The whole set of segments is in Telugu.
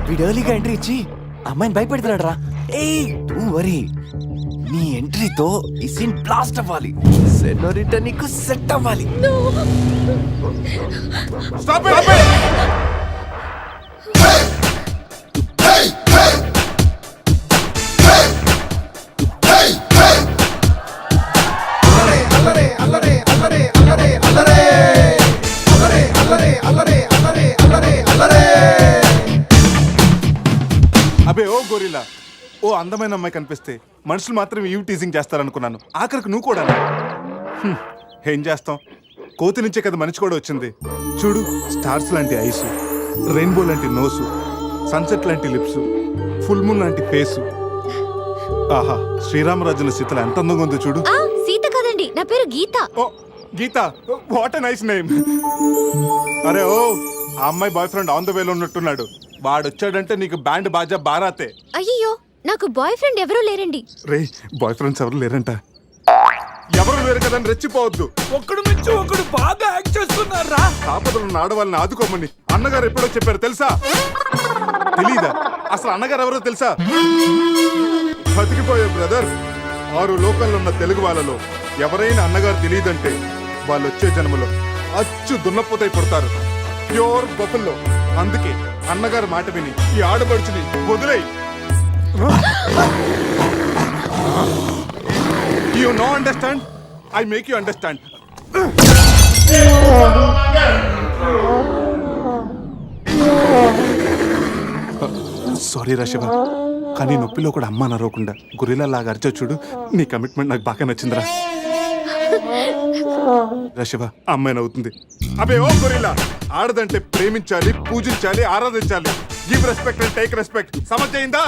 వీడు ఎర్లీగా ఎంట్రీ ఇచ్చి అమ్మాయిని భయపెడుతున్నాడు రా. ఏయ్ డోంట్ వరీ, నీ ఎంట్రీతో ఈ సీన్ బ్లాస్ట్ అవ్వాలి. సెనోరిటా నీకు సెట్ అవ్వాలి. Stop it. అబే ఓ గొరిల్లా, ఓ అందమైన అమ్మాయి కనిపిస్తే మనుషులు మాత్రం ఇవి టీజింగ్ చేస్తారనుకున్నాను. ఆఖరికి నువ్వు కూడా. ఏం చేస్తాం, కోతి నుంచే కదా మనిషి కూడా వచ్చింది. చూడు, స్టార్స్ లాంటి ఐస్, రెయిన్బో లాంటి నోసు, సన్సెట్ లాంటి లిప్స్, ఫుల్ మూన్ లాంటి ఫేసు. ఆహా, శ్రీరామరాజుల సీతలు ఎంత అందంగా ఉందో చూడు. సీత కదండి, నా పేరు గీత. ఓ గీత, వాట్ ఎ నైస్ నేమ్. అరే ఓ, ఆ అమ్మాయి బాయ్ ఫ్రెండ్ ఆన్ ద వేలో ఉన్నట్టున్నాడు. వాడు వచ్చాడంటే నీకు బ్యాండ్ బాజా బారాతే. అయ్యో, నాకు బాయ్ ఫ్రెండ్ ఎవరూ లేరండి. రే, బాయ్ ఫ్రెండ్స్ ఎవరు లేరంట. ఎవరు లేరు కదని రెచ్చిపోవద్దు. ఒకడు నుంచి ఒకడు బాగా యాక్ట్ చేస్తున్నారా. ఆపదలు ఆడవాళ్ళని ఆదుకోమని అన్నగారు ఎప్పుడో చెప్పారు తెలుసా? తెలీదా? అసలు అన్నగారు ఎవరో తెలుసా? బతికిపోయే బ్రదర్, 6 లోకంలో ఉన్న తెలుగు వాళ్ళలో ఎవరైనా అన్నగారు తెలియదంటే వాళ్ళు వచ్చే జన్మలో అచ్చు దున్నపోతై పుడతారు. ప్యూర్ బొఫల్లో. అందుకే అన్నగారు మాట విని ఈ ఆడపడుచుని వదిలేయి. You no understand? I make you understand. Sorry రా శివ, కానీ నొప్పిలో కూడా అమ్మ నరవకుండా గురిలా లాగా అరిచో చూడు. నీ కమిట్మెంట్ నాకు బాగా నచ్చిందిరా. శివ, అమ్మాయి నవ్వుతుంది. అబే ఓ గొరిల్లా, ఆడదంటే ప్రేమించాలి, పూజించాలి, ఆరాధించాలి. Give respect and take respect. సమర్థయిందా?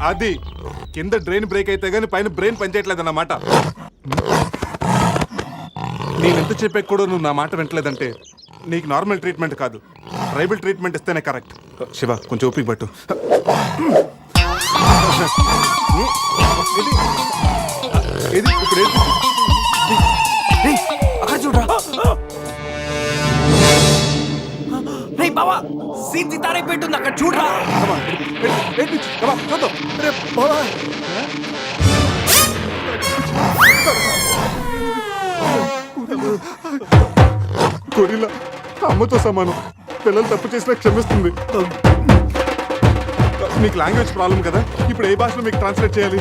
అది కింద డ్రైన్ బ్రేక్ అయితే గానీ పైన బ్రెయిన్ పనిచేయట్లేదు అన్నమాట. నేనెంత చెప్పే కూడా నువ్వు నా మాట వింటలేదంటే నీకు నార్మల్ ట్రీట్మెంట్ కాదు, ట్రైబల్ ట్రీట్మెంట్ ఇస్తేనే కరెక్ట్. శివ, కొంచెం ఓపిక పట్టు. ఇది ఇప్పుడు అక్కడ చూడరా. రే బావా, సీన్ సితారే పెట్టుంది అక్కడ చూడరా. చూద్దాం. గొరిల్లా అమ్మతో సమానం. పిల్లలు తప్పు చేసినా క్షమిస్తుంది. మీకు లాంగ్వేజ్ ప్రాబ్లం కదా, ఇప్పుడు ఏ భాషలో మీకు ట్రాన్స్లేట్ చేయాలి?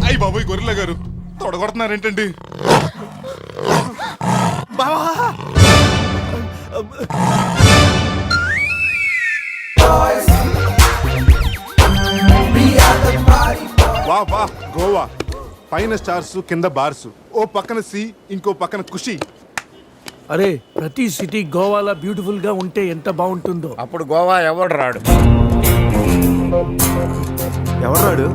అయ్యి బాబోయ్, గొరిల్లా గారు తొడగొడుతున్నారేంటండి? వా వా, గోవా పైన స్టార్స్, కింద బార్స్. ఓ పక్కన సీ, ఇంకో పక్కన ఖుషి. అరే, ప్రతి సిటీ గోవాలో బ్యూటిఫుల్ గా ఉంటే ఎంత బాగుంటుందో. అప్పుడు గోవా ఎవడు రాడు. ఎవరు రాడు?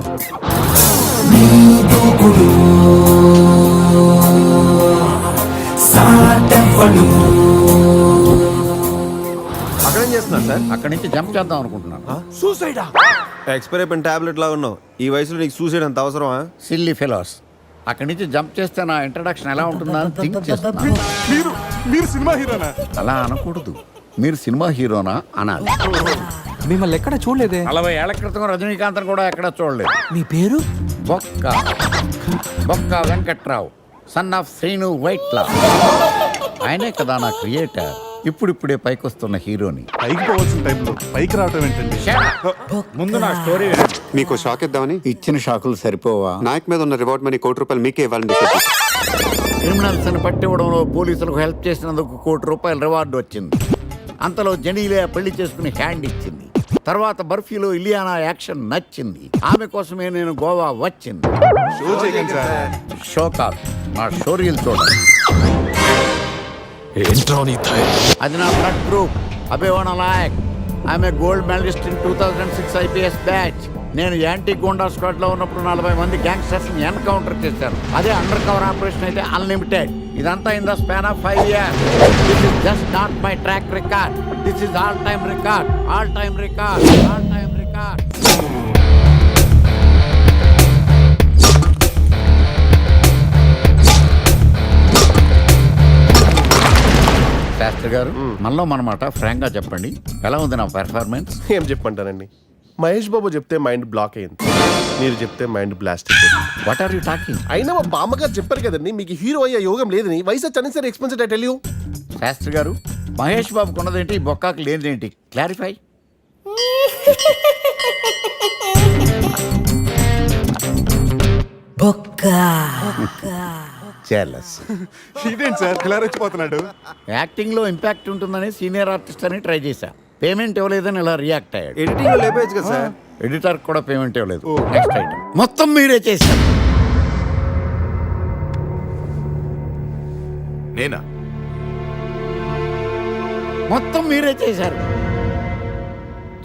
అక్కడేం చేస్తున్నారు సార్? అక్కడి నుంచి జంప్ చేద్దాం అనుకుంటున్నాను. సూసైడా? ఎక్స్పైర్ అయిపోయిన టాబ్లెట్ లా ఉన్నావు. ఈ వయసులో నీకు సూసైడ్ అంత అవసరమా? Silly fellows. అక్కడి నుంచి జంప్ చేస్తే నా ఇంట్రడక్షన్ ఎలా ఉంటుందా అని థింక్ చేస్తున్నాను. మీరు సినిమా హీరోనా? అలా అనకూడదు, మీరు సినిమా హీరోనా అనాలి. మిమ్మల్ని ఎక్కడ చూడలేదే. 40 ఏళ్ల క్రితం రజనీకాంత్ కూడా ఎక్కడ చూడలేదు. మీ పేరు? బొక్క బొక్క వెంకట్రావు, సన్ ఆఫ్ శ్రీను వైట్లా. ఆయనే కదా నా క్రియేటర్. ఇప్పుడిప్పుడే పైకొస్తున్న హీరోని. పైకి పోవాల్సిన టైంలో పైకి రావటం ఏంటండి? ముందు నా స్టోరీ. మీకు షాక్ ఇద్దామని. ఇచ్చిన షాకులు సరిపోవా? నాయక్ మీద ఉన్న రివార్డ్ మనీ ₹1 మీకే ఇవ్వాలని డిసైడ్. క్రిమినల్స్ ని పట్టివ్వడంలో పోలీసులకు హెల్ప్ చేసినందుకు ₹1 రివార్డు వచ్చింది. అంతలో జనీలే పెళ్లి చేసుకుని హ్యాండ్ ఇచ్చింది. తర్వాత బర్ఫీలో ఇలియానా యాక్షన్ నచ్చింది. ఆమె కోసమే నేను గోవా వచ్చింది. షో చేయకండి సార్. షో కాదు, నా షోరీలు చూడండి. అది నా బ్లడ్ గ్రూప్. అభివాణ నాయక్. ఆమె gold medalist in 2006 IPS batch. నేను యాంటీ గోండా స్క్వాడ్ లో ఉన్నప్పుడు 40 మంది గ్యాంగ్స్టర్స్ ని ఎన్కౌంటర్ చేశాను. అదే అండర్ కవర్ ఆపరేషన్ అయితే అన్లిమిటెడ్. ఇదంతా in the span of 5 years. This is just not my track record. This is all time record. All time record. All time record. Shastri గారు, మనలో మనమాట ఫ్రాంక్ గా చెప్పండి, ఎలా ఉంది నా పెర్ఫార్మెన్స్? ఏం చెప్పంటానండి, మహేష్ బాబు చెప్తే మైండ్ బ్లాక్ అయింది, మీరు చెప్తే మైండ్ బ్లాస్ట్ అయిపోయింది. What are you talking? అయినా మా బామ్మగారు చెప్పారు కదండి మీకు హీరో అయ్యే యోగం లేదని. వయసు వచ్చని సరే expensive I tell you. Shastri గారు, మహేష్ బాబుకు ఉన్నదేంటి, బొక్కాకు లేనిదేంటి? క్లారిఫై. చెల్లస్. ఇదేంటి సార్ ఇలా రెచ్చిపోతున్నాడు? యాక్టింగ్ లో ఇంపాక్ట్ ఉంటుందని సీనియర్ ఆర్టిస్ట్ అని ట్రై చేశా. పేమెంట్ ఇవ్వలేదని ఇలా రియాక్ట్ అయ్యాడు. ఎడిటింగ్ లేపేయచ్చు కదా సార్. ఎడిటర్ కూడా పేమెంట్ ఇవ్వలేదు. నెక్స్ట్ ఐటమ్ మొత్తం మీరే చేశారు. నేనా? మొత్తం మీరే చేశారు.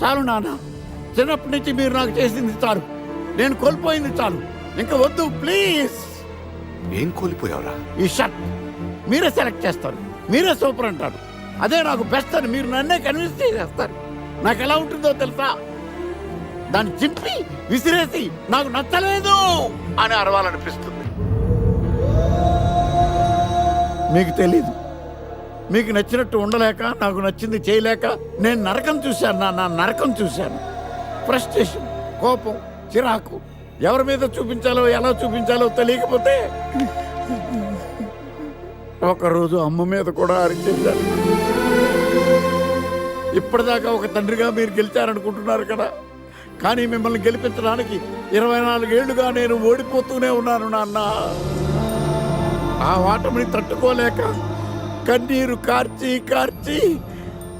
చాలు నాన్న, చిన్నప్పటి నుంచి మీరు నాకు చేసింది చాలు, నేను కోల్పోయింది చాలు, ఇంకా వద్దు ప్లీజ్. ఏం కోల్పోయావురా? ఈ షర్ట్ మీరే సెలెక్ట్ చేస్తారు, మీరే సూపర్ అంటారు, అదే నాకు బెస్ట్ అని మీరు నన్నే కన్విన్స్ చేసేస్తారు. నాకు ఎలా ఉంటుందో తెలుసా, దాన్ని చింపి విసిరేసి నాకు నచ్చలేదు అని అరవాలనిపిస్తుంది. మీకు తెలీదు, మీకు నచ్చినట్టు ఉండలేక, నాకు నచ్చింది చేయలేక నేను నరకం చూశాను. నా నరకం చూశాను. ఫ్రస్ట్రేషన్, కోపం, చిరాకు, ఎవరి మీద చూపించాలో ఎలా చూపించాలో తెలియకపోతే ఒకరోజు అమ్మ మీద కూడా అరిచేశాను. ఇప్పటిదాకా ఒక తండ్రిగా మీరు గెలిచారనుకుంటున్నారు కదా, కానీ మిమ్మల్ని గెలిపించడానికి 24 ఏళ్లుగా నేను ఓడిపోతూనే ఉన్నాను నాన్న. ఆ ఓటమిని తట్టుకోలేక కన్నీరు కార్చి కార్చి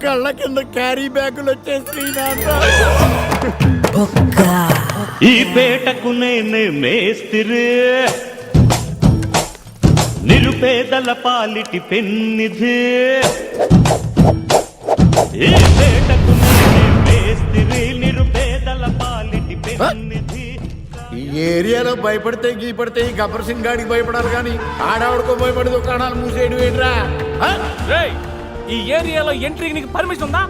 కళ్ళ కింద క్యారీ బ్యాగులు వచ్చేసి ఈ పేటకు నేనే మేస్తిరి, నిరుపేదల పాలిటి పెన్నిధి. ఈ పేటకు నేనే మేస్తిరి, నిరుపేదల పాలిటి పెన్నిధి. ఈ ఏరియాలో భయపడితే గీపడితే ఈ గబ్బర్ సింగ్ గాడికి భయపడాలి, కానీ ఆడవాడికో భయపడి దుకాణాలు మూసేయడం ఏంట్రా? ఈ ఏరియాలో ఎంట్రీకి నీకు పర్మిషన్ ఉందా?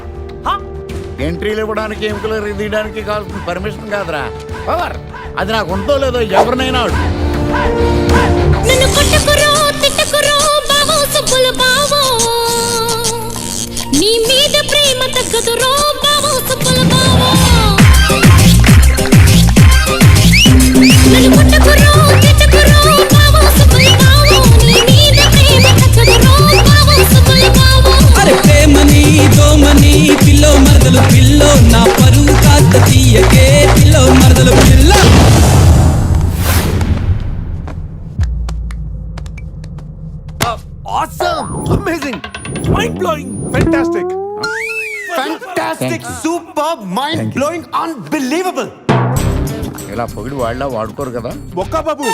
ఎంట్రీలు ఇవ్వడానికి, ఎముకలు తీయడానికి కావాల్సిన పర్మిషన్ కాదురా, పవర్. అది నాకు ఉందో లేదో ఎవరినైనా నన్ను కొట్టుకురో తిట్టుకురో బావో సుబ్బుల బావో, నీ మీద ప్రేమ తగ్గదురో బావో సుబ్బుల బావో. నన్ను కొట్టుకురో తిట్టుకురో బావో సుబ్బుల బావో, నీ మీద ప్రేమ తగ్గదురో బావో సుబ్బుల బావో. అరే ప్రేమని దోమని పిల్లో మరదలు పిల్లో, నా పరువు కాస్త తీయకే పిల్లో మరదలు pillow. Awesome! Amazing! Mind-blowing! Fantastic! Fantastic! Superb! Mind-blowing! Unbelievable! ఇలా పొగిడి వాళ్ళ వాడుకోరు కదా. బొక్కా బాబు,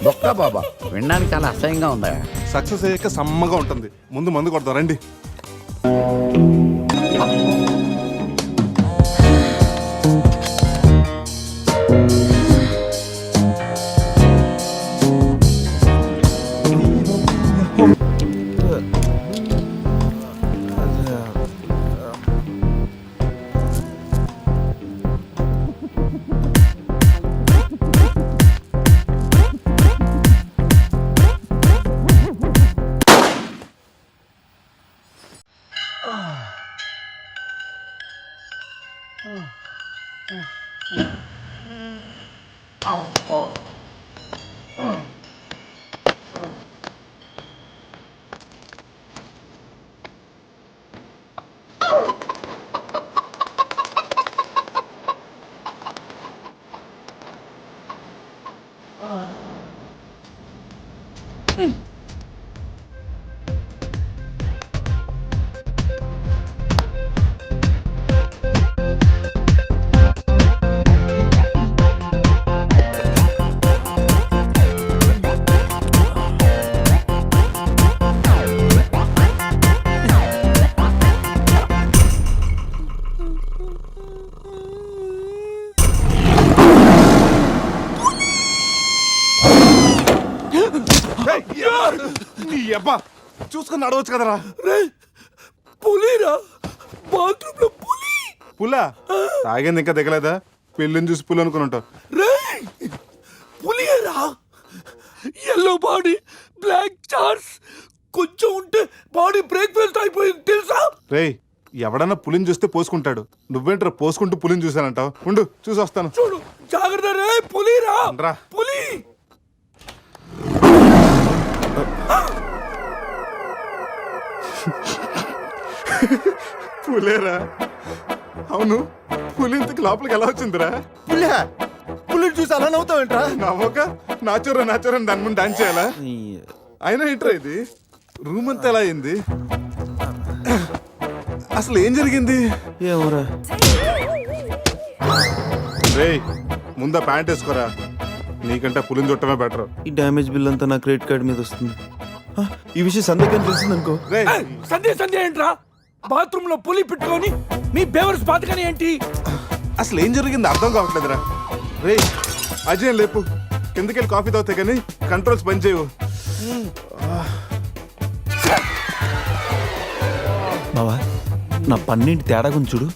బొక్క బాబా వినడానికి చాలా అసహ్యంగా ఉందా? సక్సెస్ అయ్యాక సమ్మగా ఉంటుంది. ముందు మందు కొడతాం రండి. నీ అబ్బా చూసుకుని నడవచ్చు కదరా. పులిరా, బాత్రూమ్ లో పులి. పులా తాగింది ఇంకా దిగలేదా? పెళ్ళిని చూసి పులి అనుకుని ఉంటావు. రేయ్, పులిరా, ఎల్లో బాడీ, బ్లాక్ చార్స్, కొంచెం ఉంటే బాడీ బ్రేక్ఫాస్ట్ అయిపోయింది తెలుసా? రేయ్ ఎవడన్నా పులిని చూస్తే పోసుకుంటాడు, నువ్వేంట్రా పోసుకుంటూ పులిని చూసానంటావు? ఉండు చూసి వస్తాను. చూడు జాగ్రత్త రే, పులిరా, రా. పులి. పులేరా? అవును, పులి ఇంతకు లోపలికి ఎలా వచ్చిందిరా? పులిని చూసి అలా నవ్వుతావేంట్రా? నవ్వక నాచురా నాచురా దాని ముందు డాన్స్ చేయాలా? అయినా ఏంట్రా ఇది? రూమ్ అంతా ఎలా అయింది? అసలు ఏం జరిగింది? ఏమోరా. రేయ్ ముందా ప్యాంట్ వేసుకోరా, నీకంటే పులిని చుట్టమే బెటర్. ఈ డ్యామేజ్ బిల్ అంతా నా క్రెడిట్ కార్డ్ మీద వస్తుంది. ఈ విషయం సందేహం తెలిసింది అనుకో. రేయ్ సంధ్య ఏంట్రా? బాత్రూమ్ లో పులి పెట్టుకొని మీ బేవర్స్ బాతకని ఏంటి? అసలు ఏం జరిగింది అర్థం కావట్లేదురా. రేయ్ అజయ్ లేపు, కిందకెళ్ళి కాఫీ తాగుతాయి కానీ కంట్రోల్స్ పని చేయవు. బావా నా పన్నీటి తేడా గురించి చూడు.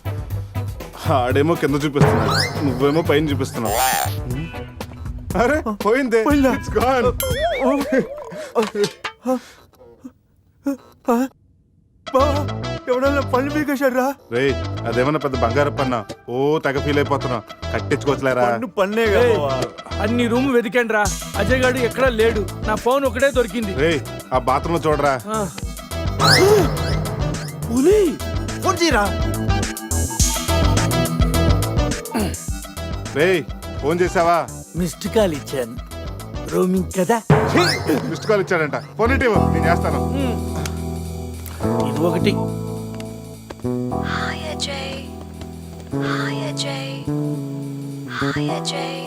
ఆడేమో కింద చూపిస్తున్నాడు, నువ్వేమో పైన చూపిస్తున్నావు. అరే పోయిందే, It's gone. ఎవడన్నా పళ్ళు పీకేశాడ్రా? రేయ్ అదేమన్నా పెద్ద బంగారు పన్నా? ఓ తెగ ఫీల్ అయిపోతున్నా, కట్టించుకోవచ్చులేరా. పన్నే అన్ని రూమ్ వెతికాను రా, అజయ్ గాడు ఎక్కడా లేడు, నా ఫోన్ ఒకటే దొరికింది. రేయ్ ఆ బాత్రూమ్ లో చూడరా. పులి ఫోన్ చేయరా. రేయ్ ఫోన్ చేసావా? మిస్డ్ కాల్ ఇచ్చాను, రోమింగ్ కదా. మిస్డ్ కాల్ ఇచ్చాడంట, ఫోన్ ఇటు నేను చేస్తాను. ఇది ఒకటి. Hi Ajay. Hi Ajay. Hi Ajay.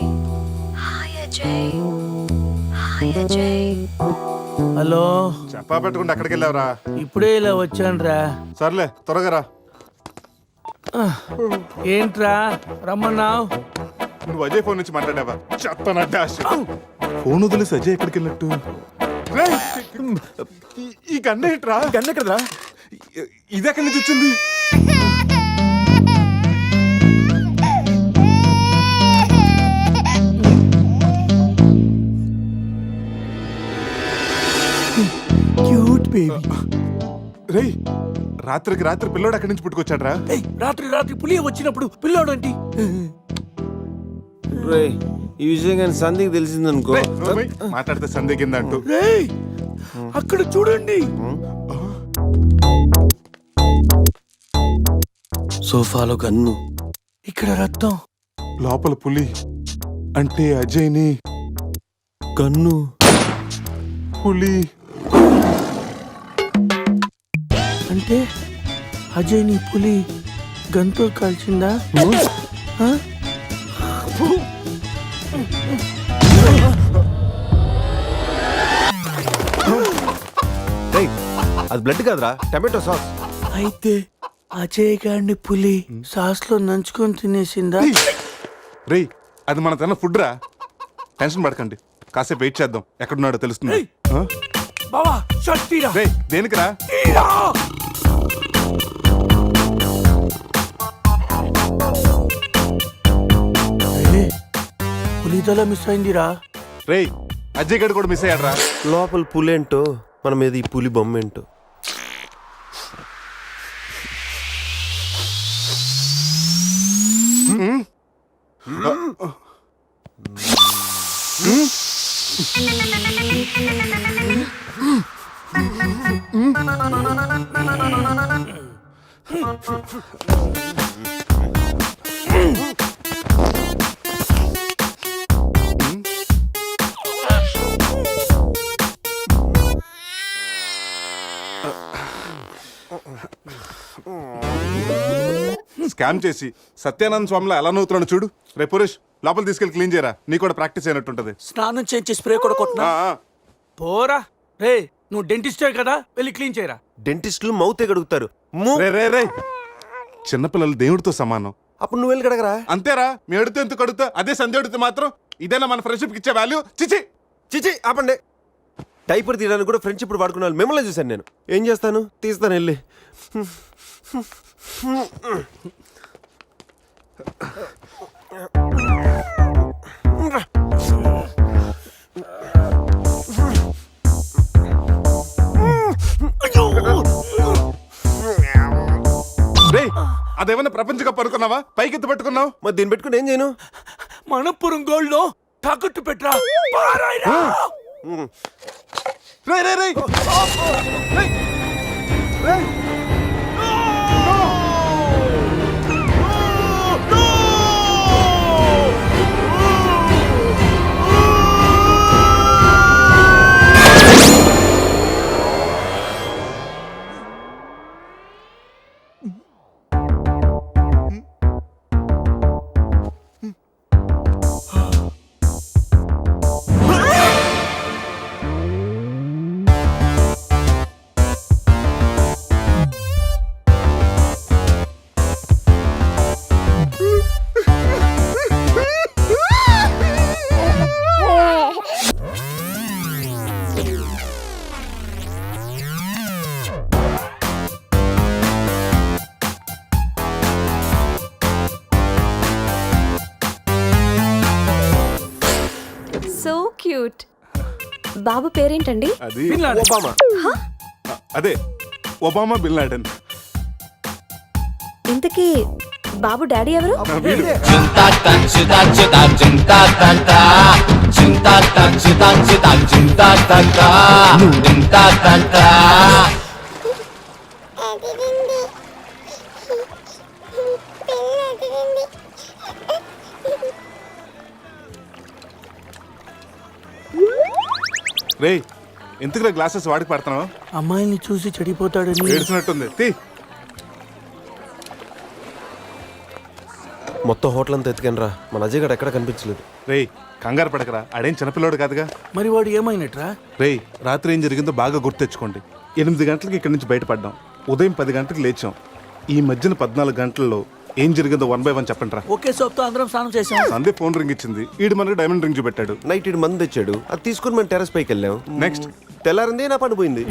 Hi Ajay. Hi Ajay. Hello, చెప్పా పెట్టుకుంటే అక్కడికి వెళ్ళావురా? ఇప్పుడే ఇలా వచ్చాను రా. సర్లే త్వరగా రా. ఏంట్రా రమ్మన్నావు? నువ్వు అజయ్ ఫోన్ నుంచి మాట్లాడావా? చెప్తాను డాష్. ఫోన్ వదిలేసి అజయ్ ఎక్కడికి వెళ్ళట్టు? రేయ్, ఈ గన్న ఏంట్రా? గన్న ఎక్కడరా? ఇది ఎక్కడి నుంచి వచ్చింది? Cute baby. రేయ్ రాత్రికి రాత్రి పిల్లోడు అక్కడి నుంచి పుట్టుకొచ్చాడ్రా. రాత్రి పులి వచ్చినప్పుడు పిల్లోడు ఏంటి? రేయ్ ఈ విషయం కానీ సంధికి తెలిసిందనుకో. మాట్లాడితే సందేహిందంటూ. రేయ్ అక్కడ చూడండి. సోఫాలో గన్ను, ఇక్కడ రక్తం. లోపల పులి అంటే అజయ్ని, గన్ను, పులి అంటే అజయ్ ని పులి గంతో కాల్చిందా? ఆ? అది బ్లడ్ కాదురా, టమాటో సాస్. అయితే అజయ్ గారిని పులి సాస్ లో నంచుకొని తినేసిందా? రేయ్ అది మన తన ఫుడ్ రా, టెన్షన్ పడకండి, కాసేపు వెయిట్ చేద్దాం, ఎక్కడున్నాడో తెలుస్తుంది. రేయ్. బావా షర్ట్ తీరా. రేయ్ దేనికి రా? తీరా. పులి తల మిస్ అయిందిరా. రేయ్ అజయ్ గడు కూడా మిస్ అయ్యాడ్రా. లోపల పులేంటో మన మీద ఈ పులి బొమ్మ ఏంటో. స్కామ్ చేసి సత్యానంద స్వామిలో ఎలా నవ్వుతున్నాడు చూడు. రే పురేష్ లోపల తీసుకెళ్ళి క్లీన్ చేయరా, నీ కూడా ప్రాక్టీస్ అయినట్టుంటది. స్నానం చేయించి స్ప్రే కూడా కొట్టినా. పోరా రే, నువ్వు డెంటిస్టే కదా, వెళ్ళి క్లీన్ చేయరా. డెంటిస్టులు మౌతే గడుగుతారు. రే రే రే చిన్నపిల్లలు దేవుడితో సమానం. అప్పుడు నువ్వు వెళ్ళి కడగరా. అంతేరా, మీ అడితే ఎందుకు అడుగుతా, అదే సంధ్య అడిగితే మాత్రం ఇదేనా మన ఫ్రెండ్షిప్ ఇచ్చే వాల్యూ? చిచి చిచి ఆపండి. డైపర్ తీయడానికి కూడా ఫ్రెండ్స్ ఇప్పుడు వాడుకున్నాను. మిమ్మల్ని చూశాను నేను. ఏం చేస్తాను, తీస్తాను వెళ్ళి. రేయ్, అదేమన్నా ప్రపంచ కప్ అనుకున్నావా? పైకి ఎత్తి పట్టుకున్నావు. మరి దీన్ని పెట్టుకుని ఏం చేయను? మనపురం గోల్డ్ లో తాకట్టు పెట్టరా. పారాయిరా. రేయ్ రేయ్ రేయ్ రేయ్ రేయ్ సో క్యూట్. బాబు పేరేంటండి? అది బిన్ లాడెన్. ఒబామా. అదే ఒబామా బిన్ లాడెన్. ఇంతకీ బాబు డాడీ ఎవరు? వీడు. రేయ్, ఎందుకురా గ్లాసెస్ వాడికి పడుతున్నావు? అమ్మాయిని చూసి చెడిపోతాడని. ఏడ్చినట్టుంది. తీ. మొత్తం హోటల్ అంతా ఎత్తుకాను రా. మన అజయ్ గడ ఎక్కడ కనిపించలేదు. రేయ్, కంగారు పడకరా, ఆడేం చిన్నపిల్లోడు కాదుగా. మరి వాడు ఏమైనట్రా? రేయ్, రాత్రి ఏం జరిగిందో బాగా గుర్తు తెచ్చుకోండి. 8 గంటలకి ఇక్కడి నుంచి బయటపడ్డాం. ఉదయం 10 గంటలకు లేచాం. ఈ మధ్యన 14 గంటల్లో ఏం జరిగిందో 1 by 1 చెప్పండి రా. ఒకే సోప్ తో అందరం స్నానం చేసాం. సందే ఫోన్ రింగ్ ఇచ్చింది. ఈడు మనకు డైమండ్ రింగ్ చూపెట్టాడు. నైట్ ఇటు మంది తెచ్చాడు. అది తీసుకుని మనం టెర్రస్ పైకి వెళ్ళాం. నెక్స్ట్ తెల్లారింది నా పని పోయింది.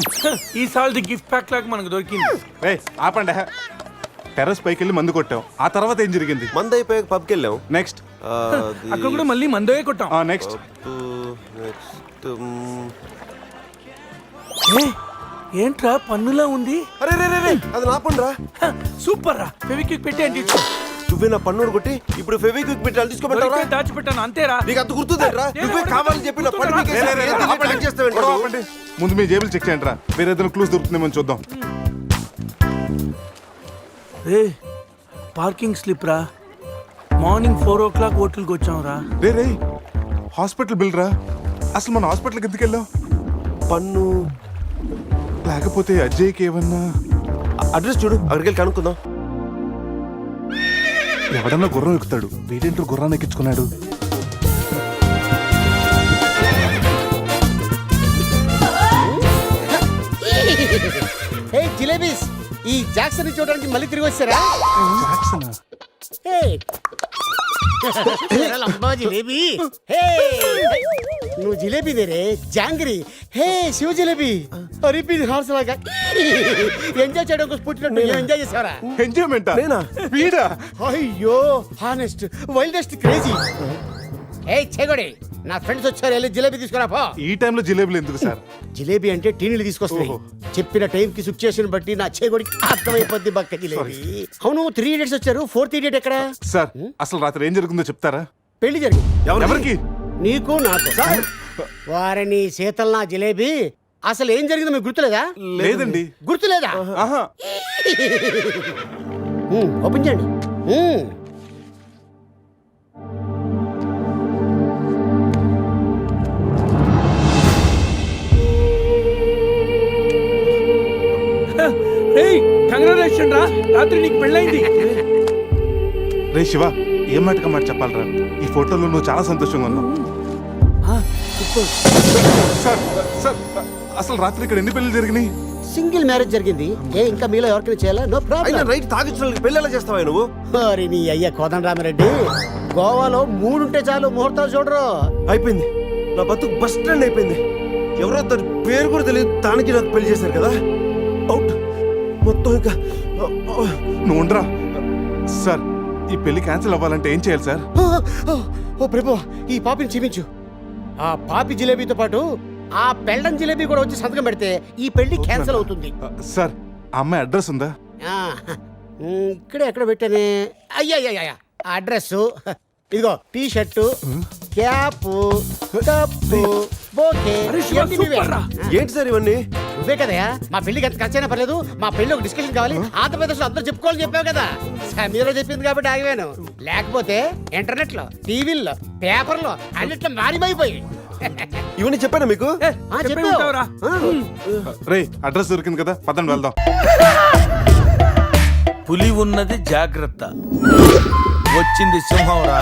ఈ సాల్ది గిఫ్ట్ ప్యాక్ లాగా మనకు దొరికింది. రేయ్, ఆపండి. టెర్రస్ పైకి వెళ్ళి మందు కొట్టాం. ఆ తర్వాత ఏం జరిగింది? మంది అయిపోయాక పబ్కి వెళ్ళాం. నెక్స్ట్ అక్కడ కూడా మళ్ళీ మందే కొట్టాం. నెక్స్ట్ ఏంట్రా పన్నులా ఉంది? అరే రే రే రే, అది నా పని రా. సూపర్ రా. ఫెవిక్విక్ పెట్టి అంటే నువ్వే నా పన్నుడు కొట్టి ఇప్పుడు ఫెవిక్విక్ పెట్టి అది తీసుకోమంటావా? దాచిపెట్టాను అంతేరా. నీకు అంత గుర్తుందేట్రా? నువ్వే కావాలని చెప్పి నా పన్ను పీకేసి ఏంది ఇలా ప్లాన్ చేస్తావేంటి నువ్వు? ఆపండి. ముందు మీ జేబులు చెక్ చేయండి రా. వేరే ఏదైనా క్లూస్ దొరుకుతుందేమో చూద్దాం. రే పార్కింగ్ స్లిప్ రా. మార్నింగ్ 4 o'clock హోటల్కి వచ్చాం రా. రే రే హాస్పిటల్ బిల్ రా. అసలు మన హాస్పిటల్కి ఎందుకు వెళ్ళాం? పన్ను లేకపోతే అజయ్కి ఏమన్నా అడ్రస్ చూడు, అక్కడికి వెళ్ళి కనుక్కుందాం. ఎవడన్నా గుర్రం ఎక్కుతాడు. వీడేంటో గుర్రాన్ని ఎక్కించుకున్నాడు. హే జిలేబీస్, ఈ జాక్సన్ చూడడానికి మళ్ళీ తిరిగి వచ్చారా? జాక్సనా? హే లంబా జిలేబీ. హే నువ్వు జిలేబీ దేరే జాంగ్రీ. హే శివ జిలేబీ. రిపీట్ హార్స్ లాగా ఎంజాయ్ చేయడం కోసం పుట్టినట్టు ఎంజాయ్ చేసావరా? ఎంజాయ్మెంట్ నేనా? వీడా? అయ్యో హానెస్ట్ వైల్డెస్ట్ క్రేజీ. ఏ చెగొడి, నా ఫ్రెండ్స్ వచ్చారు, వెళ్ళి జిలేబీ తీసుకురా పో. ఈ టైంలో జిలేబులు ఎందుకు సార్? జిలేబీ అంటే టీనీలు తీసుకొస్తాయి. చెప్పిన టైం కి సిచ్యుయేషన్ బట్టి నా చేగొడికి అర్థమైపోద్ది బక్క జిలేబీ. అవును 3 idiots వచ్చారు. 4th idiot ఎక్కడ? సార్, అసలు రాత్రి ఏం జరిగిందో చెప్తారా? పెళ్లి జరిగింది. ఎవరికి? నీకు నాకు. వారిని శీతల్ నా జిలేబీ. అసలు ఏం జరిగిందో మీకు గుర్తులేదా? లేదండి. గుర్తులేదా? ఆహా. ఓపెన్ చేయండి. కంగ్రాచులేషన్ రా. రాత్రి నీకు పెళ్ళైంది. రే శివ, ఏం మాటగా మాట చెప్పాలరా? ఈ ఫోటోలో నువ్వు చాలా సంతోషంగా ఉన్నావు. సార్ సార్, అసలు రాత్రి ఇక్కడ ఎన్ని పెళ్లి జరిగినాయి? సింగిల్ మ్యారేజ్ జరిగింది. ఇంకా మీలో ఎవరికైనా చేయాలా? నో అయినా ప్రాబ్లం. రైట్ తాగించిన పెళ్ళి ఎలా చేస్తావా నువ్వు? మరి నీ అయ్య కోదండరామిరెడ్డి, గోవాలో 3 ఉంటే చాలు ముహూర్తాలు చూడరు. అయిపోయింది, నా బతుకు బస్ స్టాండ్ అయిపోయింది. ఎవరో తన పేరు కూడా తెలియదు దానికి నాకు పెళ్లి చేశారు కదా. అవుట్ మొత్తం ఇంకా నువ్వు ఉండరా సార్. ఈ పెళ్లి క్యాన్సిల్ అవ్వాలంటే ఏం చేయాలి సార్? ఓ ప్రభు, ఈ పాపిని క్షమించు. ఆ పాపి జిలేబీతో పాటు ఆ పెళ్ళం జిలేబీ కూడా వచ్చి సంతకం పెడితే ఈ పెళ్లి క్యాన్సిల్ అవుతుంది. సార్ ఆ అమ్మాయి అడ్రస్ ఉందా? ఇక్కడే ఎక్కడ పెట్టానే? అయ్యా అడ్రస్ ఇదిగో, T shirt, cap, cup, bouquet. ఇవన్నీ నువ్వే. ఏంటి సార్ ఇవన్నీ? నువ్వే కదయా మా పెళ్లికి ఎంత ఖర్చైనా పర్లేదు, మా పెళ్లి ఒక డిస్కషన్ కావాలి, ఆంధ్రప్రదేశ్ లో అందరూ చెప్పుకోవాలని చెప్పావు కదా. సమీరా చెప్పింది కాబట్టి ఆగిపోయాను, లేకపోతే ఇంటర్నెట్ లో, టీవీల్లో, పేపర్లో అన్నిట్లో మారిపోయి. ఇవన్నీ చెప్పానా మీకు? రే అడ్రస్ దొరికింది కదా, పదండి వెళ్దాం. పులి ఉన్నది జాగ్రత్త, వచ్చింది సింహం రా.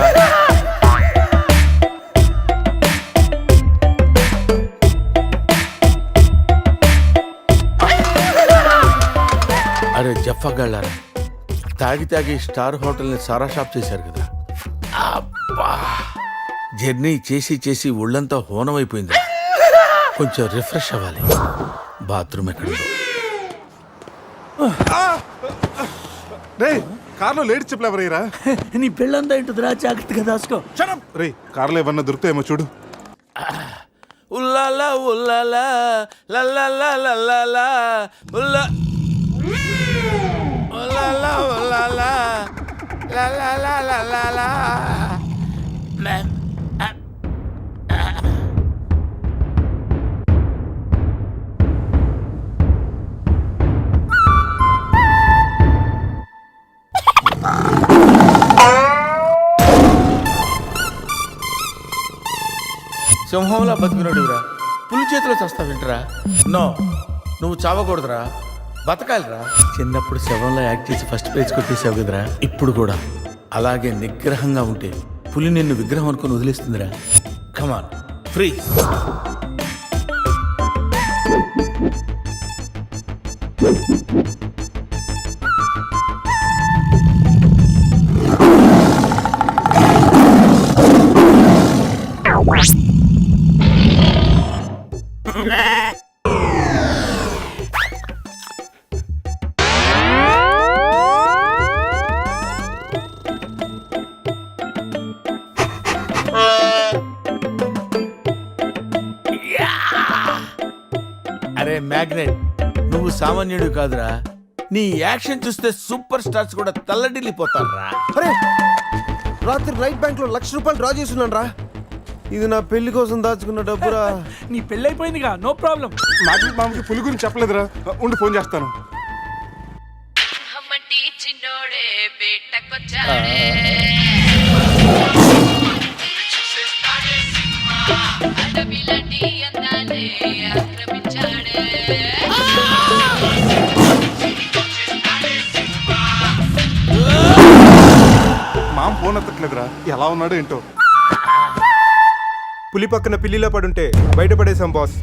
అరే జఫాగాళ్ళారా, తాగి తాగి స్టార్ హోటల్ని సారా షాప్ చేశారు కదా. అబ్బా, జర్నీ చేసి చేసి ఒళ్ళంతా హోనమైపోయింది. కొంచెం రిఫ్రెష్ అవ్వాలి. బాత్రూమ్ ఎక్కడుందో. రే కార్లో లేడీ చెప్పులు ఎవరయ్యరా? నీ పెళ్ళంతా ఇంటుందిరా, జాగ్రత్తగా దాసుకో. రే కార్లో ఏమన్నా దొరుకుతాయేమో చూడు. ఉల్లాలా ఉల్లాలా లల్లాలా లల్లాలా ఉల్లా ఉల్లాలా ఉల్లాలా లల్లాలా లల్లాలా. సింహంలా బతికినోడురా, పులి చేతిలో చస్తా వింటరా. నో, నువ్వు చావకూడదురా, బతకాలిరా. చిన్నప్పుడు శవంలో యాక్ట్ చేసి ఫస్ట్ పేజ్ కొట్టేసావు కదరా, ఇప్పుడు కూడా అలాగే నిగ్రహంగా ఉంటే పులి నిన్ను విగ్రహం అనుకుని వదిలేస్తుందిరా. Come on free. అరే మ్యాగ్నెట్, నువ్వు సామాన్యుడు కాదురా. నీ యాక్షన్ చూస్తే సూపర్ స్టార్స్ కూడా తల్లడిల్లిపోతారా. అరే రాత్రి రైట్ బ్యాంక్ లో ₹1,00,000 డ్రా చేస్తున్నాను రా. ఇది నా పెళ్లి కోసం దాచుకున్న డబ్బురా. నీ పెళ్ళి అయిపోయిందిగా, నో ప్రాబ్లం. మామకి పులి గురించి చెప్పలేదురా, ఉండి ఫోన్ చేస్తాను. మామ ఫోన్ ఎత్తట్లేదురా, ఎలా ఉన్నాడు ఏంటో. పులి పక్కన పిల్లిలో పడుంటే బయటపడేశాం బాస్.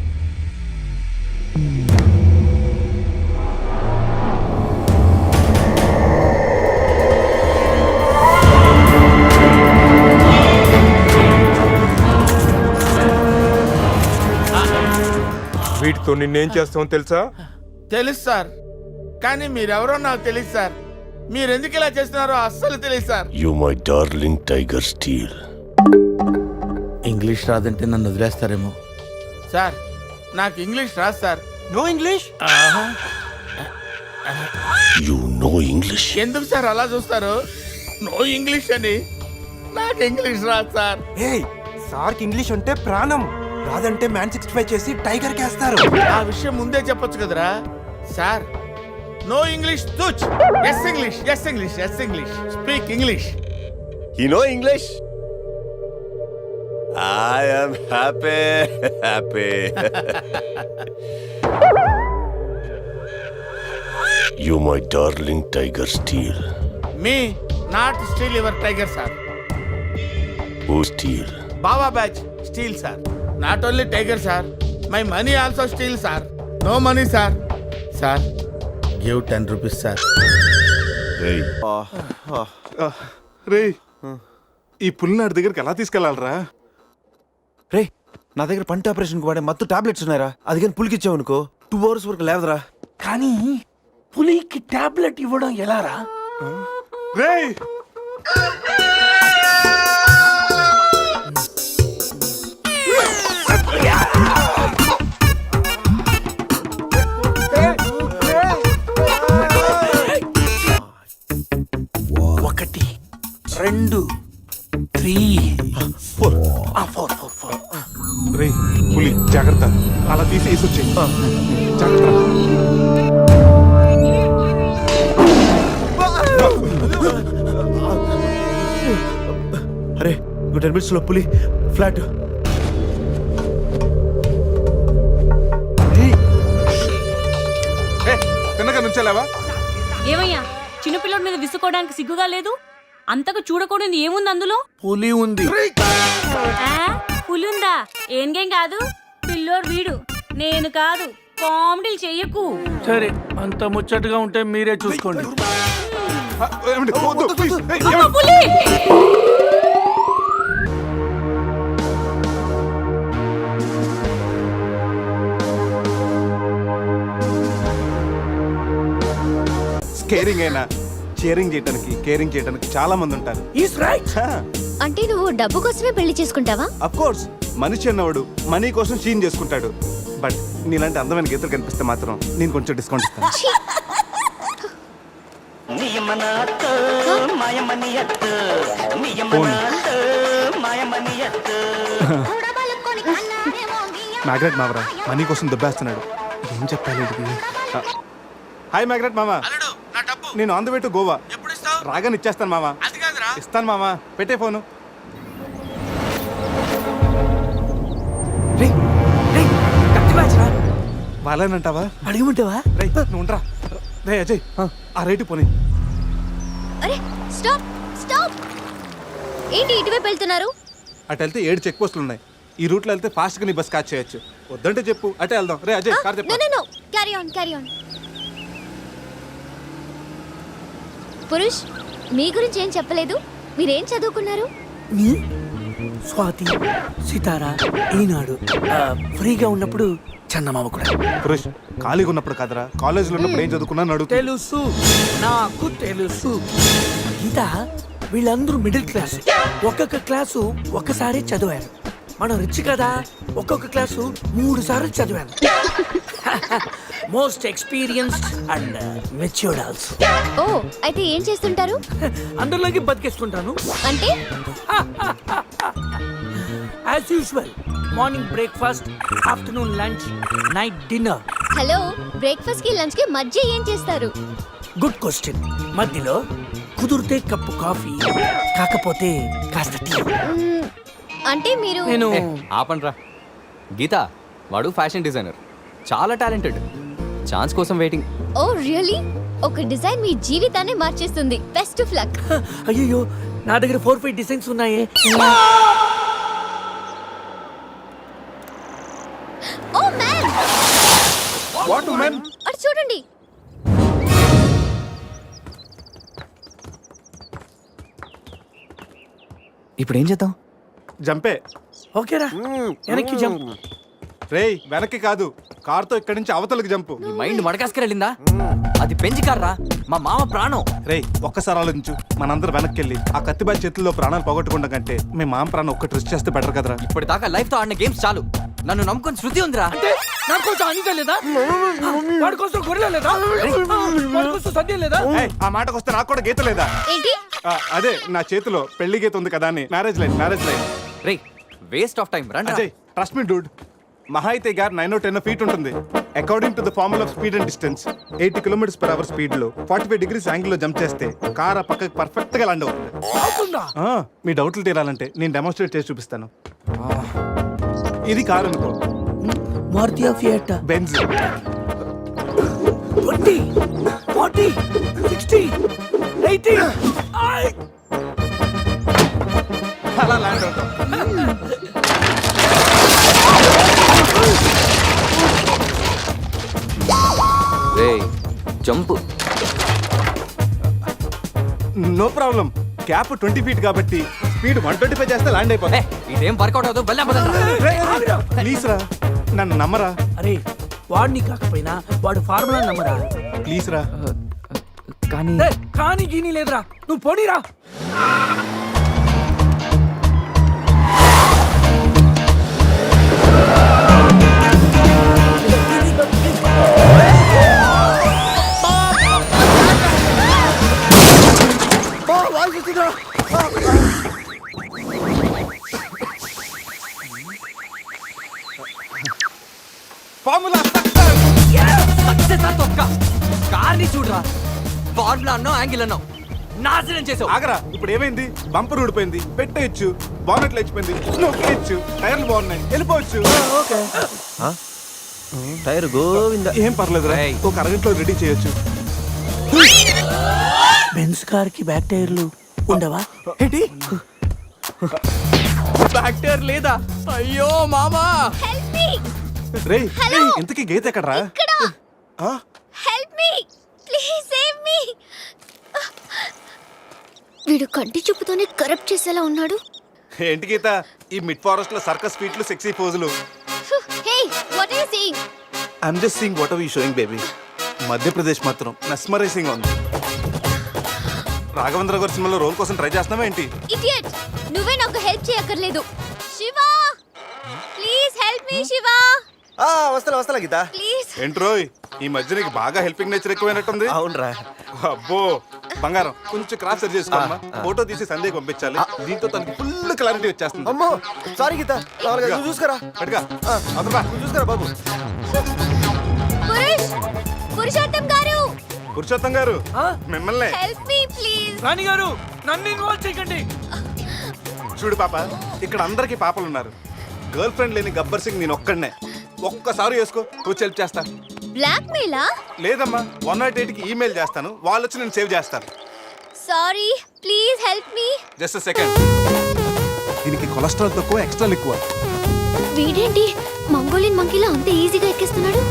వీటితో నిన్నేం చేస్తామో తెలుసా? తెలుసు సార్, కానీ మీరెవరో నాకు తెలియదు సార్. మీరు ఎందుకు ఇలా చేస్తున్నారో అస్సలు తెలియదు sir. You my darling tiger steel. English రాదంటే నన్ను వదిలేస్తారేమో సార్. నాకు ఇంగ్లీష్ రాదు sir. No English? You no English. ఎందుకు సార్ అలా చూస్తారు? నో ఇంగ్లీష్ అని. నాకు ఇంగ్లీష్ రాదు సార్. సార్కి ఇంగ్లీష్ అంటే ప్రాణం, రాదంటే మ్యాన్ 65 చేసి టైగర్ కేస్తారు. ఆ విషయం ముందే చెప్పొచ్చు కదరా సార్. నో ఇంగ్లీష్ తుచ్. Yes English, yes English, yes English. Speak English. You no English. I am happy. You my darling tiger steel. Me not steal your tiger sir. Who steal? Baba batch steal sir. Not only tiger sir, my money also steal sir. No money sir. Sir, give 10 rupees sir. Hey. రే ఈ పులినాడి దగ్గరికి ఎలా తీసుకెళ్ళాలరా? రే నా దగ్గర పంట ఆపరేషన్కి వాడే మత్తు టాబ్లెట్స్ ఉన్నాయరా, అది కానీ పులికిచ్చావు అనుకో 2 hours వరకు లేవదురా. కానీ పులికి టాబ్లెట్ ఇవ్వడం ఎలారా? రేయ్ ఒకటి, 2, 3, 4. 4. రేయ్ పులి జాగ్రత్త, అలా తీసి వేసి వచ్చేయి. జాగ్రత్త. అరే 10 minutes లో పులి ఫ్లాట్. తిన్నగా నుంచెలావా? ఏమయ్యా చిన్నపిల్లడి మీద విసుకోవడానికి సిగ్గుగా లేదు? అంతకు చూడకూడదు ఏముంది అందులో? పులి ఉంది. పులుందా? ఏం కాదు, పిల్లోడు వీడు, నేను కాదు. కామెడీలు చెయ్యకు. సరే, అంత ముచ్చటగా ఉంటే మీరే చూసుకోండి. ఏమండి? వద్దు, please. ఏయ్, అమ్మ, పులి! స్కేరింగ్ అయినా షేరింగ్ చేయడానికి, కేరింగ్ చేయడానికి చాలా మంది ఉంటారు. Is right. అంటే నువ్వు డబ్బు కోసమే పెళ్లి చేసుకుంటావా? అఫ్ కోర్స్, మనిషి అన్నవాడు మనీ కోసం షీన్ చేసుకుంటాడు. బట్ నీలాంటి అందమైన గీతలు కనిపిస్తే మాత్రం నేను కొంచెం డిస్కౌంట్ ఇస్తాను. మ్యాగ్రెట్ మావరా మనీ కోసం దుబ్బేస్తున్నాడు. ఏం చెప్పాలి వీడికి? హాయ్ మ్యాగ్రెట్ మామా, నేను on the way to Goa. రాగానే ఇచ్చేస్తాను మామా. ఇస్తాను మామా, పెట్టే ఫోను. వాళ్ళనంటావా? అడిగమంటావా? నువ్వు ఉండరా. రే అజయ్, ఆ రేటు పోనీ. అరే స్టాప్ స్టాప్! ఏంటి ఇటువైపు వెళ్తున్నారు? అటు వెళ్తే 7 చెక్ పోస్టులు ఉన్నాయి. ఈ రూట్లో వెళ్తే ఫాస్ట్గా నీ బస్ క్యాచ్ చేయొచ్చు. వద్దంటే చెప్పు, అటే వెళ్దాం. రే అజయ్, కార్ చెప్పు. No carry on carry on. Purush, మీ గురించి ఏం చెప్పలేదు. మీరేం చదువుకున్నారు? స్వాతి, సితారా, ఈనాడు. ఫ్రీగా ఉన్నప్పుడు చందమామ కూడా. పురుష్, ఖాళీగా ఉన్నప్పుడు కదరా, కాలేజీలో ఉన్నప్పుడు ఏం చదువుకున్నాను అడుగు. తెలుసు, నాకు తెలుసు. గీత, వీళ్ళందరూ మిడిల్ క్లాస్. ఒక్కొక్క క్లాసు ఒక్కసారి చదివారు. మనం రిచ్ కదా, ఒక్కొక్క క్లాసు 3 సార్లు చదివాను. Most experienced and matured also. Oh, అయితే ఏం చేస్తుంటారు? అందరిలోకి బతికేస్తుంటాను. అంటే as usual, morning breakfast, afternoon lunch, night dinner. Hello, breakfast కి లంచ్ కి మధ్య ఏం చేస్తారు? Good question. మధ్యలో కుదిరితే కప్పు కాఫీ, కాకపోతే కాస్త టీ. అంటే మీరు నేను ఆపండ్రా. గీత, వాడు ఫ్యాషన్ డిజైనర్, చాలా టాలెంటెడ్. ఛాన్స్ కోసం వెయిటింగ్. ఓ రియల్లీ? ఒక డిజైన్ మీ జీవితాన్ని మార్చేస్తుంది. Best of luck. అయ్యో, నా దగ్గర 4-5 డిజైన్స్ ఉన్నాయే. Oh man! What man? అటు చూడండి. ఇప్పుడు ఏం చేద్దాం? జంపే. ఓకేరా, వెనక్కి జంప్. రేయ్ వెనక్కి కాదు, కార్తో ఇక్కడి నుంచి అవతలకి జంపు. నీ మైండ్ మడకాసుకెళ్ళిందా? అది పెంచి కార్రా, మా మామ ప్రాణం. రేయ్ ఒక్కసారి ఆలోచించు. మనందరం వెనక్కి వెళ్ళి ఆ కత్తిబాయి చేతుల్లో ప్రాణాలు పోగొట్టుకుంటాం కంటే మీ మామ ప్రాణం ఒక్కటి రిస్క్ చేస్తే బెటర్ కదరా. ఇప్పటిదాకా లైఫ్ తో ఆడిన గేమ్స్ చాలు. నన్ను నమ్ముకొని శృతి ఉందిరా. నా కోసం అనిత లేదా? వాడి కోసం గొర్రె లేదా? వాడి కోసం సద్య లేదా? ఏయ్, ఆ మాటకు వస్తే నాకు కూడా గీత లేదా? ఏంటి? అదే నా చేతిలో పెళ్లి గీత ఉంది కదా అని. Marriage line. రే, వేస్ట్ ఆఫ్ టైం. రండి. Ajay, trust me dude. మహా అయితే గారు 9 or 10 feet ఉంటుంది. According to the formula of speed and distance, 80 km/h speed లో 45 degrees యాంగిల్ లో జంప్ చేస్తే కార్ ఆ పక్కకి పర్ఫెక్ట్ గా ల్యాండ్ అవుతుంది. మీ డౌట్లు తీరాలంటే నేను డెమోన్స్ట్రేట్ చేసి చూపిస్తాను. ఇది కార్ అనుకో, మారుతి ఫియట్, బెంజ్. 20, 40, 60, 80. అలా ల్యాండ్ అవుతాం. Jump. No problem. Cap 20 feet కాబట్టి స్పీడ్ 125 చేస్తే ల్యాండ్ అయిపోతా ఇదేం వర్కౌట్ అవుతుంది ప్లీజ్ రా నన్ను నమ్మరా అరే వాడిని కాకపోయినా వాడు ఫార్ములా నమ్మరా ప్లీజ్ రా కానీ కానీ గీనీ లేదురా నువ్వు పోనీరా ఫార్ములా సక్సెస్ ఆ తొక్క కార్ని చూడరా ఫార్ములా అన్నావు యాంగిల్ అన్నావు నాశనం చేసావు ఆగరా ఇప్పుడు ఏమైంది బంపర్ ఊడిపోయింది పెట్టేయచ్చు బానెట్లు లేచిపోయింది నొక్కేయచ్చు టైర్లు బాగున్నాయి వెళ్ళిపోవచ్చు టైర్ గోవింద ఏం పర్లేదురా ఒక అరగంటలో రెడీ చేయొచ్చు బెంజ్ కార్ కి బ్యాక్ టైర్లు ఉండవా ఏంటి బ్యాక్ టైర్ లేదా అయ్యో మామా రేయ్ ఇంతకీ గీత ఎక్కడరా help me please save me వీడు కంటి చూపుతోనే కరప్ట్ చేసేలా ఉన్నాడు. ఏంటి గీత ఈ మిడ్ ఫారెస్ట్ లో సర్కస్ ఫీట్లు సెక్సీ పోజులు hey what are you saying? I'm just seeing what are you showing baby Madhya Pradesh మాత్రం మెస్మరైజింగ్ ఉంది రాఘవేంద్ర గారి సినిమాలో రోల్ కోసం ట్రై చేస్తున్నావా ఏంటి? ఇడియట్ నువ్వే నాకు హెల్ప్ చేయక్కర్లేదు. Shiva please help me Shiva వస్తా గీత ప్లీజ్. ఏంట్రోయ్ ఈ మధ్య నీకు బాగా హెల్పింగ్ నేచర్ ఎక్కువైనట్టుంది. అవునరా అబ్బో బంగారం కొంచెం క్రాస్ సెట్ చేసుకోమ్మా ఫోటో తీసి సందేహం పంపించాలి దీంతో తనకి ఫుల్ క్లారిటీ వచ్చేస్తుంది. అమ్మో సారీ గీత చూసుకురా పట్టుగా అదరా చూసుకురా బాబు పురుషోత్తం గారు పురుషోత్తం గారు మిమ్మల్ని హెల్ప్ మీ ప్లీజ్. రాణి గారు నన్ను ఇన్వాల్వ్ చేయకండి. చూడు పాప ఇక్కడ అందరికి పాపలు ఉన్నారు గర్ల్ ఫ్రెండ్ లేని గబ్బర్ సింగ్ నేను ఒక్కడనే ఒక్కసారి వేసుకో కూర్చో హెల్ప్ చేస్తా. బ్లాక్ మెయిలా? లేదమ్మా 108 కి ఈమెయిల్ చేస్తాను వాళ్ళు వచ్చి నేను సేవ్ చేస్తాను. Sorry please help me. Just second దీనికి కొలెస్ట్రాల్ తక్కువ ఎక్స్ట్రా ఎక్కువ. వీడేంటి మంగోలియన్ మంకీలా అంత ఈజీగా ఎక్కిస్తున్నాడు?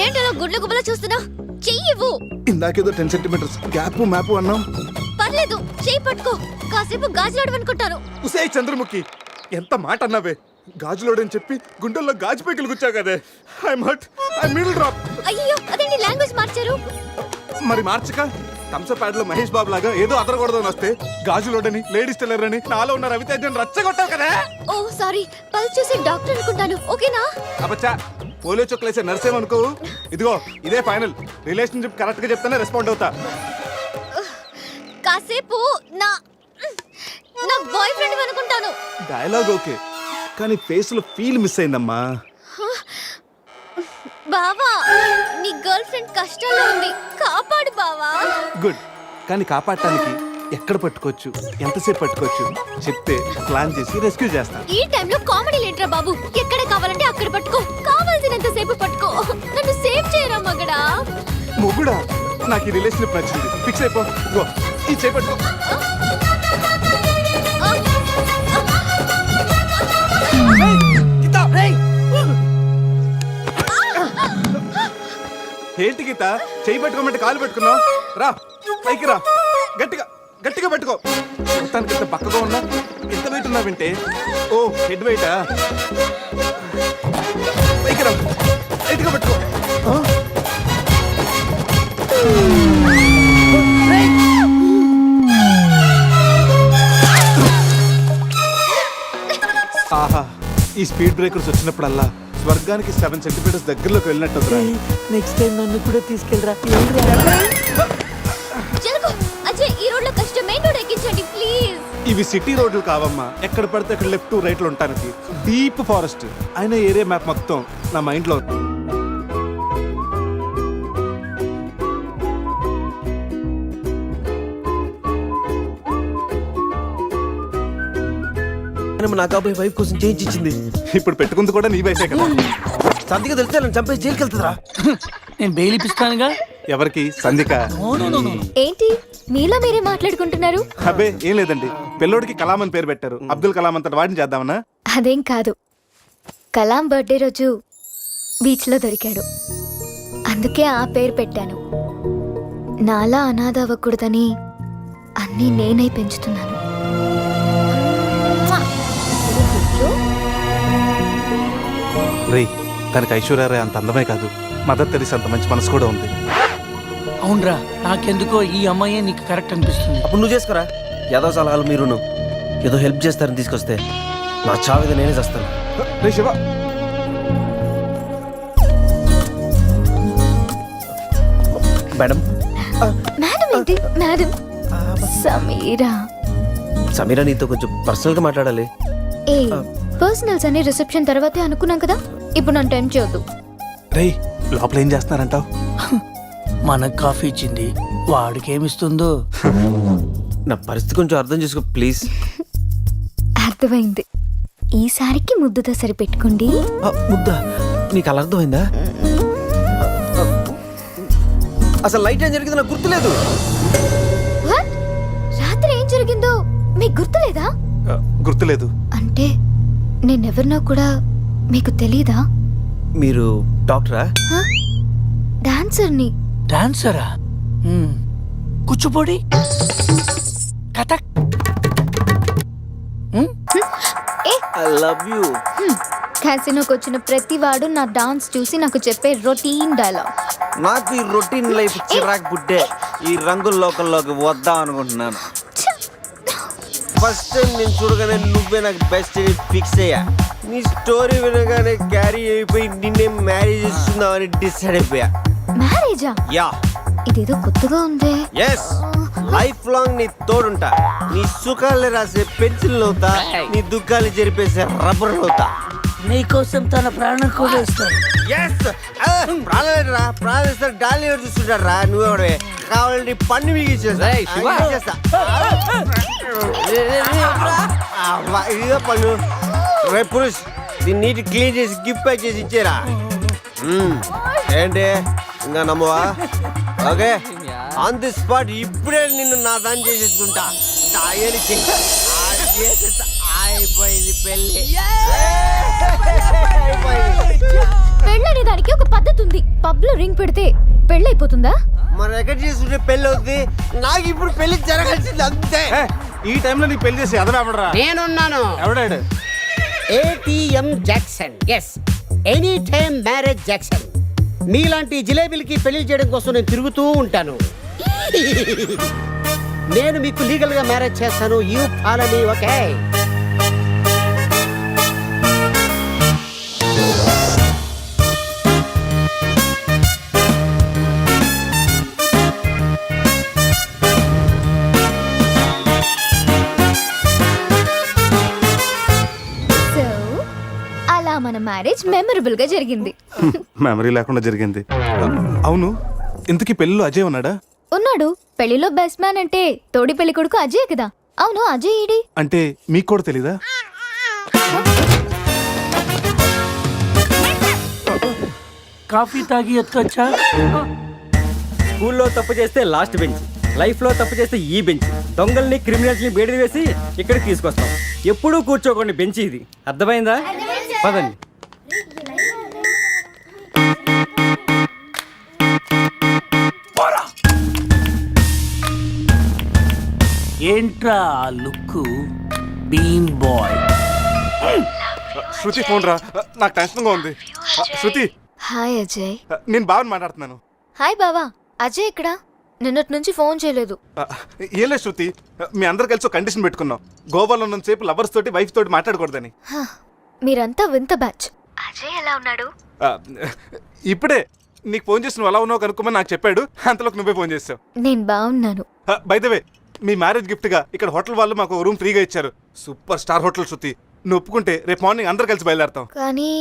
ఏంటో గుడ్ల గుబల చూస్తున్నా? చెయ్యివ్వు. ఇందాకేదో 10 సెంటీమీటర్స్ గ్యాప్ మ్యాప్ అన్నాం. పర్లేదు చెయ్యి పట్టుకో కాసేపు గాజులాడు అనుకుంటాను. ఉసే చంద్రముఖి ఎంత మాట అన్నావే గాజులోడని చెప్పి గుండెల్లో గాజు పైకలు గుచ్చావు కదే. I'm hurt I middle drop. అయ్యో అదేంటి లాంగ్వేజ్ మార్చారు? మరి మార్చక థమ్సప్ ప్యాడ్ లో మహేష్ బాబు లాగా ఏదో అదరకూడదని వస్తే గాజులోడని లేడీస్ టెల్లర్ అని నాలో ఉన్న రవితేజని రచ్చగొట్టావు కదా. ఓ సారీ పల్స్ చూసి డాక్టర్ అనుకుంటాను. ఓకేనా? అబ్బచ్చా పోలియో చుక్కలేసే నర్సేమనుకో. ఇదిగో ఇదే ఫైనల్ రిలేషన్షిప్ కరెక్ట్ గా చెప్తానే రెస్పాండ్ అవుతా. కాసేపు నా నా బాయ్ ఫ్రెండ్ అనుకుంటాను. డైలాగ్ ఓకే కానీ ఫేస్ లో ఫీల్ మిస్ అయిందమ్మా. బావా నీ గర్ల్ ఫ్రెండ్ కష్టాల్లో ఉంది కాపాడు బావా. గుడ్ కానీ కాపాడటానికి ఎక్కడ పట్టుకోవచ్చు ఎంతసేపు పట్టుకోవచ్చు చెప్తే ప్లాన్ చేసి రెస్క్యూ చేస్తాను. ఈ టైంలో కామెడీ లేటరా బాబు. ఎక్కడ కావాలంటే అక్కడ పట్టుకో కావాల్సినంత సేపు పట్టుకో. నన్ను సేవ్ చేయరా మగడా. మొగుడా నాకు ఈ రిలేషన్షిప్ నచ్చింది ఫిక్స్ అయిపో. ఇగో ఈ చేపట్టుకో. ఏంటి గీత చేయి పట్టుకోమంటే కాలు పెట్టుకున్నావు. రా పైకి రా గట్టిగా గట్టిగా పట్టుకో. మొత్తానికి ఎంత పక్కగా ఉన్నా ఎంత వెయిట్ ఉన్నా వింటే ఓ హెడ్ వెయిటా. పైకి రా గట్టిగా పట్టుకో. ఆహా ఈ స్పీడ్ బ్రేకర్స్ వచ్చినప్పుడల్లా స్వర్గానికి 7 సెంటీమీటర్స్ దగ్గరలోకి వెళ్ళినట్టు. నెక్స్ట్ టైం నన్ను కూడా తీసుకెళ్ళరా. జరుగు అజయ్ ఈ రోడ్ లో కష్టం మెయిన్ రోడ్ ఎక్కించండి ప్లీజ్. ఇవి సిటీ రోడ్లు కావమ్మా ఎక్కడ పడితే అక్కడ లెఫ్ట్ రైట్ లో ఉండటానికి. డీప్ ఫారెస్ట్ అయిన ఏరియా మ్యాప్ మొత్తం నా మైండ్ లో. నా కాబోయే వైఫ్ కోసం చేంజ్ ఇచ్చింది. ఇప్పుడు పెట్టుకుంది కూడా నీ వయసే కదా. సంధిగా తెలిస్తే నన్ను చంపేసి జైలుకి వెళ్తుందిరా. నేను బెయిల్ ఇప్పిస్తానుగా. ఎవరికి? సంధిక. ఏంటి మీలో మీరే మాట్లాడుకుంటున్నారు? అబ్బే ఏం లేదండి పిల్లోడికి కలాం అని పేరు పెట్టారు. అబ్దుల్ కలాం అంతటి వాడిని చేద్దామన్నా. అదేం కాదు కలాం బర్త్డే రోజు బీచ్లో దొరికాడు, అందుకే ఆ పేరు పెట్టాను. నాలా అనాథ అవ్వకూడదని అన్నీ నేనే పెంచుతున్నాను. రే, తనకి ఐశ్వర్య అంత అందమే కాదు, మదర్ తెరీసా అంత మంచి మనసు కూడా ఉంది. అవునరా, నాకెందుకో ఈ అమ్మాయే నీకు కరెక్ట్ అనిపిస్తుంది. అప్పుడు నువ్వు చేసుకోరా. ఏదో సలహాలు మీరును ఏదో హెల్ప్ చేస్తారని తీసుకొస్తే నా చావిద నేనే చేస్తాను. రే శివ, మేడం. మేడం ఏంటి మేడం? సమీరా. సమీరా, నీతో కొంచెం పర్సనల్గా మాట్లాడాలి. ఏ పర్సనల్స్ అనే రిసెప్షన్ తర్వాతే అనుకున్నాం కదా, ఇప్పుడు నన్ను టైం చేయొద్దు. రే లోపల ఏం చేస్తున్నారంటావు? మనకు కాఫీ ఇచ్చింది, వాడికి ఏమిస్తుందో. నా పరిస్థితి కొంచెం అర్థం చేసుకో ప్లీజ్. అర్థమైంది. ఈసారికి ముద్దుతో సరిపెట్టుకోండి. ముద్దా? నీకు అలా అర్థమైందా? అసలు లైట్ ఏం జరిగిందో నాకు గుర్తులేదు. What? రాత్రి ఏం జరిగిందో మీకు గుర్తులేదా? గుర్తులేదు. అంటే నేనెవరినో కూడా మీకు తెలీదా? మీరు డాక్టరా? డాన్సర్ని. డాన్సరా? Kuchipudi, Kathak. I love you. క్యాసినోకి వచ్చిన ప్రతి వాడు నా డాన్స్ చూసి నాకు చెప్పే రొటీన్ డైలాగ్. నాకు ఈ రొటీన్ లైఫ్ చిరాకు పుట్టే ఈ రంగుల లోకల్లోకి వద్దాం అనుకుంటున్నాను. ఫస్ట్ టైం నేను చూడగానే నువ్వే నాకు బెస్ట్ అని ఫిక్స్ అయ్యా. నీ స్టోరీ వినగానే క్యారీ అయిపోయి నిన్నే మ్యారేజ్ చేస్తున్నామని డిసైడ్ అయిపోయా. మ్యారేజా? యా. ఇదేదో కొత్తగా ఉంది. ఎస్, లైఫ్ లాంగ్ నీ తోడుంటా. నీ సుఖాలు రాసే పెన్సిల్ అవుతా, నీ దుఃఖాలు జరిపేసే రబ్బర్ అవుతా. నీకోసం తన ప్రాణం కూడా ఇస్తాడు. ఎస్, ప్రాణాలేరా, ప్రాణాలు డాలి చూస్తుంటాడు రా. నువ్వెవడే కావాలంటే పన్ను మీకు ఇచ్చేస్తా. ఇదిగో పన్ను. రే పురుష్, దీన్ని నీటి క్లీన్ చేసి గిఫ్ట్ ప్యాక్ చేసి ఇచ్చేరా. ఏంటి ఇంకా నమ్మవా? ఓకే, ఆన్ ది స్పాట్ ఇప్పుడే నిన్ను నా దాన్ని చేసేసుకుంటా. అయిపోయింది పెళ్ళి. పెళ్ళనే దానికి ఒక పద్ధతి ఉంది. పబ్ లో రింగ్ పెడితే పెళ్ళైపోతుందా? మనం ఎక్కడ చేసుకుంటే పెళ్ళి అవుతుంది. నాకు ఇప్పుడు పెళ్లి జరగాల్సింది అంతే. ఈ టైంలో నీకు పెళ్లి చేసి ఎదవరా? నేనున్నాను. ఎవడాడు? ATM Jackson. Yes, any time marriage Jackson. మీలాంటి జిలేబీలకి పెళ్లి చేయడం కోసం నేను తిరుగుతూ ఉంటాను. నేను మీకు లీగల్ గా మ్యారేజ్ చేస్తాను. You follow me, okay? So అలా మన మ్యారేజ్ మెమరబుల్ గా జరిగింది. మెమరీ లేకుండా జరిగింది. అవును, ఇంతకీ పెళ్ళిలో అజయ్ ఉన్నాడా? ఉన్నాడు. పెళ్లిలో బెస్ట్ మ్యాన్ అంటే తోడి పెళ్లి కొడుకు అజయ్ కదా. అవును, అజయ్ ఈడి. అంటే మీకు కూడా తెలీదా? కాఫీ తాగి ఎత్తుకొచ్చా? స్కూల్లో తప్పు చేస్తే లాస్ట్ బెంచ్, లైఫ్లో తప్పు చేస్తే ఈ బెంచ్. దొంగల్ని క్రిమినల్స్ని బయట వేసి ఇక్కడికి తీసుకొస్తాం. ఎప్పుడూ కూర్చోకండి బెంచ్ ఇది. అర్థమైందా? పదండి. ఏంట్రా look? Bean boy. Shruti phone రా, నాకు టెన్షన్ గా ఉంది. శృతి. హాయ్ అజయ్. నేను బావని మాట్లాడుతున్నాను. హాయ్ బావా. అజయ్ ఇక్కడ? నిన్నటి నుంచి ఫోన్ చేయలేదు. ఏం లేదు శృతి, మీ అందరు కలిసి ఒక కండిషన్ పెట్టుకున్నాం. గోవాలో ఉన్నంతసేపు లవర్స్ తోటి వైఫ్ తోటి మాట్లాడకూడదని. మీరంతా వింత బ్యాచ్. అజయ్ ఎలా ఉన్నాడు? ఇప్పుడే నీకు ఫోన్ చేసి నువ్వు ఎలా ఉన్నావు కనుక్కోమని నాకు చెప్పాడు. అంతలోకి నువ్వే ఫోన్ చేసావు. నేను బాగున్నాను. By the way, me marriage gift గా ఇక్కడ హోటల్ వాళ్ళు మాకు రూమ్ ఫ్రీగా ఇచ్చారు. సూపర్ స్టార్ హోటల్ శృతి. నువ్వు ఒప్పుకుంటే రేపు మార్నింగ్ అందరు కలిసి బయలుదేరతాం. కానీ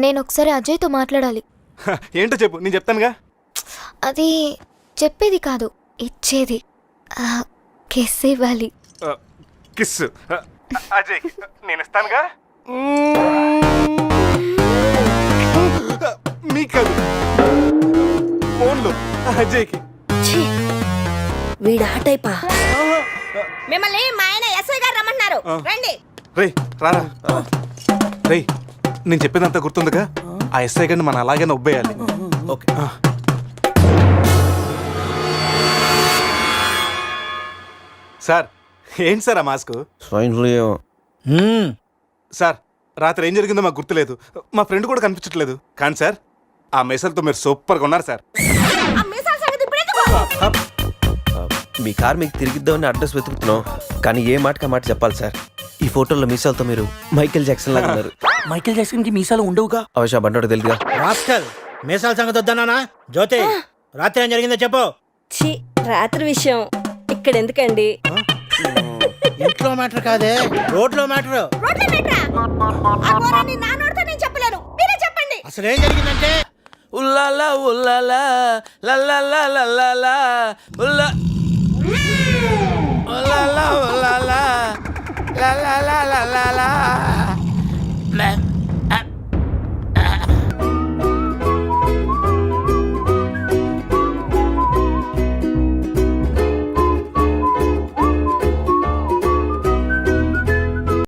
నేను ఒకసారి అజయ్తో మాట్లాడాలి. ఏంటో చెప్పు, నేను చెప్తానుగా. అది చెప్పేది కాదు, ఇచ్చేది. కిస్ ఇవ్వాలి. కిస్? అజయ్ నేను ఇస్తానుగా. మీకు కాదు, ఫోన్లో అజయ్కి. వీడా టైపా? మిమ్మల్ని మా ఆయన ఎస్ఐ గారు రమ్మన్నారు, రండి. రేయ్ రారా. రేయ్ నేను చెప్పేదంతా గుర్తుందిగా? ఆ ఎస్ఐ గారిని మనం అలాగే నొబ్బేయాలి. ఓకే. సార్ ఏంటి సార్ ఆ మాస్క్? Swine flu. సార్ రాత్రి ఏం జరిగిందో మాకు గుర్తులేదు, మా ఫ్రెండ్ కూడా కనిపించట్లేదు. కానీ సార్ ఆ మెసల్తో మీరు సూపర్గా ఉన్నారు సార్. మీ కార్ మీకు తిరిగిద్దామని అడ్రస్ వెతుకుతున్నాం, కానీ ఏ మాటకి మాట చెప్పాలి సార్. ఈ ఫోటోలో మీసాలతో మీరు మైకేల్ జాక్సన్ లాగా ఉన్నారు. మైకేల్ జాక్సన్ కి మీసాలు ఉండవుగా. అవశ్య బండోడు తెలుగుగా. రాస్కల్, మీసాల సంగతి వద్దన్నానా? జ్యోతి, రాత్రి ఏం జరిగిందో చెప్పు. ఛీ, రాత్రి విషయం ఇక్కడ ఎందుకండి? ఇంట్లో మ్యాటర్ కాదే, రోడ్లో మ్యాటర్. అసలు ఏం జరిగిందంటే ఉల్లాలా ఉల్లాలా లల్లాలా లల్లాలా ఉల్లా ఉల్లాలా ఉల్లాలా లల్లాలా లల్లాలా